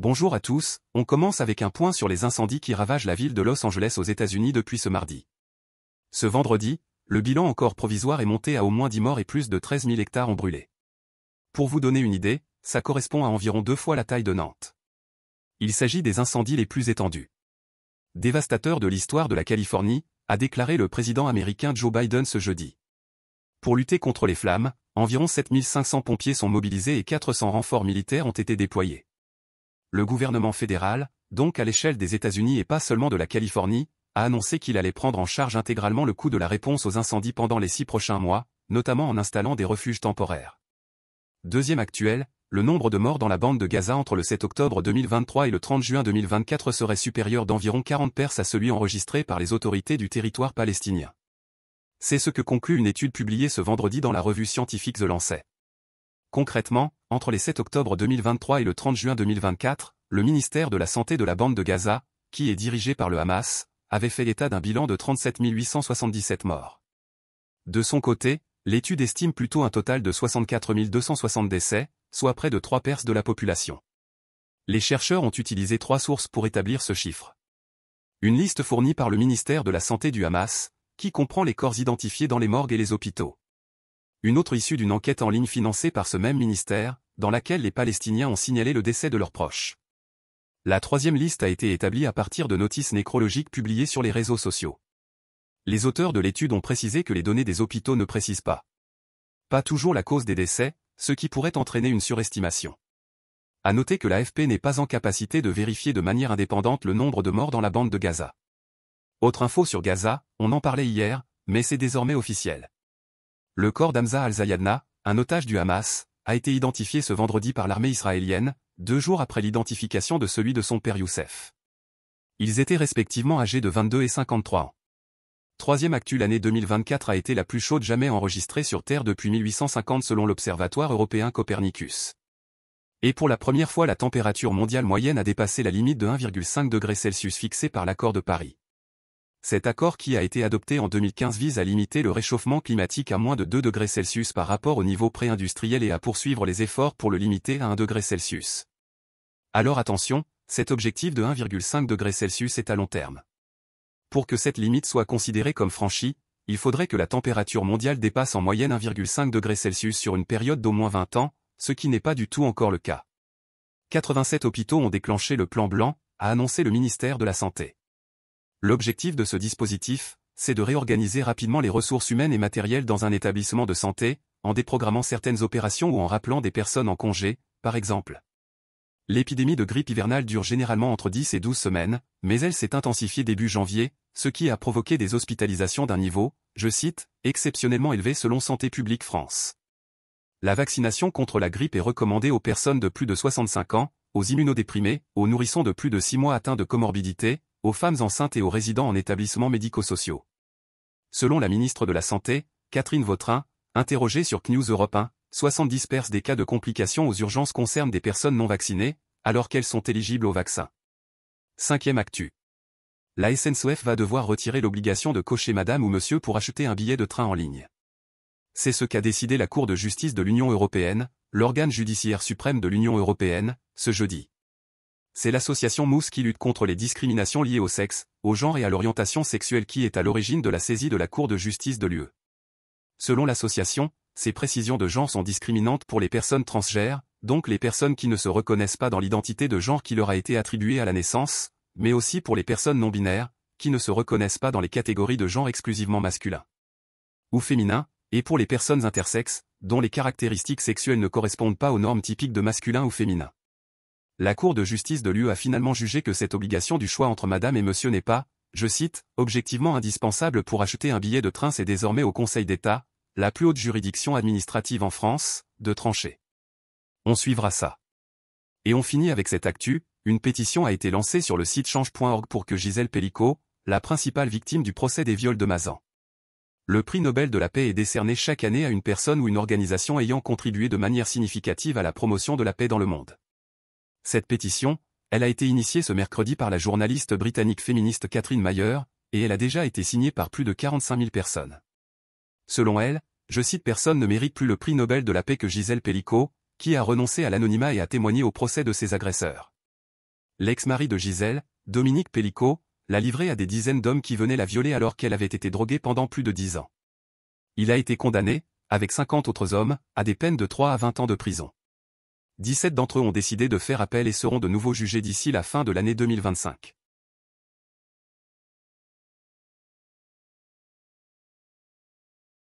Bonjour à tous, on commence avec un point sur les incendies qui ravagent la ville de Los Angeles aux États-Unis depuis ce mardi. Ce vendredi, le bilan encore provisoire est monté à au moins 10 morts et plus de 13 000 hectares ont brûlé. Pour vous donner une idée, ça correspond à environ 2 fois la taille de Nantes. Il s'agit des incendies les plus étendus. Dévastateur de l'histoire de la Californie, a déclaré le président américain Joe Biden ce jeudi. Pour lutter contre les flammes, environ 7500 pompiers sont mobilisés et 400 renforts militaires ont été déployés. Le gouvernement fédéral, donc à l'échelle des États-Unis et pas seulement de la Californie, a annoncé qu'il allait prendre en charge intégralement le coût de la réponse aux incendies pendant les 6 prochains mois, notamment en installant des refuges temporaires. Deuxième actuel, le nombre de morts dans la bande de Gaza entre le 7 octobre 2023 et le 30 juin 2024 serait supérieur d'environ 40 personnes à celui enregistré par les autorités du territoire palestinien. C'est ce que conclut une étude publiée ce vendredi dans la revue scientifique The Lancet. Concrètement, entre les 7 octobre 2023 et le 30 juin 2024, le ministère de la Santé de la bande de Gaza, qui est dirigé par le Hamas, avait fait état d'un bilan de 37 877 morts. De son côté, l'étude estime plutôt un total de 64 260 décès, soit près de 3 perces de la population. Les chercheurs ont utilisé 3 sources pour établir ce chiffre. Une liste fournie par le ministère de la Santé du Hamas, qui comprend les corps identifiés dans les morgues et les hôpitaux. Une autre issue d'une enquête en ligne financée par ce même ministère, dans laquelle les Palestiniens ont signalé le décès de leurs proches. La troisième liste a été établie à partir de notices nécrologiques publiées sur les réseaux sociaux. Les auteurs de l'étude ont précisé que les données des hôpitaux ne précisent pas toujours la cause des décès, ce qui pourrait entraîner une surestimation. À noter que l'AFP n'est pas en capacité de vérifier de manière indépendante le nombre de morts dans la bande de Gaza. Autre info sur Gaza, on en parlait hier, mais c'est désormais officiel. Le corps d'Hamza al-Zayadna, un otage du Hamas, a été identifié ce vendredi par l'armée israélienne, 2 jours après l'identification de celui de son père Youssef. Ils étaient respectivement âgés de 22 et 53 ans. Troisième actu, l'année 2024 a été la plus chaude jamais enregistrée sur Terre depuis 1850 selon l'Observatoire européen Copernicus. Et pour la première fois la température mondiale moyenne a dépassé la limite de 1,5 degré Celsius fixée par l'accord de Paris. Cet accord qui a été adopté en 2015 vise à limiter le réchauffement climatique à moins de 2 degrés Celsius par rapport au niveau pré-industriel et à poursuivre les efforts pour le limiter à 1 degré Celsius. Alors attention, cet objectif de 1,5 degré Celsius est à long terme. Pour que cette limite soit considérée comme franchie, il faudrait que la température mondiale dépasse en moyenne 1,5 degré Celsius sur une période d'au moins 20 ans, ce qui n'est pas du tout encore le cas. 87 hôpitaux ont déclenché le plan blanc, a annoncé le ministère de la Santé. L'objectif de ce dispositif, c'est de réorganiser rapidement les ressources humaines et matérielles dans un établissement de santé, en déprogrammant certaines opérations ou en rappelant des personnes en congé, par exemple. L'épidémie de grippe hivernale dure généralement entre 10 et 12 semaines, mais elle s'est intensifiée début janvier, ce qui a provoqué des hospitalisations d'un niveau, je cite, exceptionnellement élevé selon Santé publique France. La vaccination contre la grippe est recommandée aux personnes de plus de 65 ans, aux immunodéprimés, aux nourrissons de plus de 6 mois atteints de comorbidité, aux femmes enceintes et aux résidents en établissements médico-sociaux. Selon la ministre de la Santé, Catherine Vautrin, interrogée sur CNews Europe 1, 70% des cas de complications aux urgences concernent des personnes non vaccinées, alors qu'elles sont éligibles au vaccin. Cinquième actu. La SNCF va devoir retirer l'obligation de cocher madame ou monsieur pour acheter un billet de train en ligne. C'est ce qu'a décidé la Cour de justice de l'Union européenne, l'organe judiciaire suprême de l'Union européenne, ce jeudi. C'est l'association Mousse qui lutte contre les discriminations liées au sexe, au genre et à l'orientation sexuelle qui est à l'origine de la saisie de la Cour de justice de l'UE. Selon l'association, ces précisions de genre sont discriminantes pour les personnes transgenres, donc les personnes qui ne se reconnaissent pas dans l'identité de genre qui leur a été attribuée à la naissance, mais aussi pour les personnes non binaires, qui ne se reconnaissent pas dans les catégories de genre exclusivement masculin ou féminin, et pour les personnes intersexes, dont les caractéristiques sexuelles ne correspondent pas aux normes typiques de masculin ou féminin. La Cour de justice de l'UE a finalement jugé que cette obligation du choix entre madame et monsieur n'est pas, je cite, objectivement indispensable pour acheter un billet de train. C'est désormais au Conseil d'État, la plus haute juridiction administrative en France, de trancher. On suivra ça. Et on finit avec cette actu, une pétition a été lancée sur le site change.org pour que Gisèle Pelicot, la principale victime du procès des viols de Mazan. Le prix Nobel de la paix est décerné chaque année à une personne ou une organisation ayant contribué de manière significative à la promotion de la paix dans le monde. Cette pétition, elle a été initiée ce mercredi par la journaliste britannique féministe Catherine Mayer, et elle a déjà été signée par plus de 45 000 personnes. Selon elle, je cite, personne ne mérite plus le prix Nobel de la paix que Gisèle Pelicot, qui a renoncé à l'anonymat et a témoigné au procès de ses agresseurs. L'ex-mari de Gisèle, Dominique Pellicot, l'a livrée à des dizaines d'hommes qui venaient la violer alors qu'elle avait été droguée pendant plus de 10 ans. Il a été condamné, avec 50 autres hommes, à des peines de 3 à 20 ans de prison. 17 d'entre eux ont décidé de faire appel et seront de nouveau jugés d'ici la fin de l'année 2025.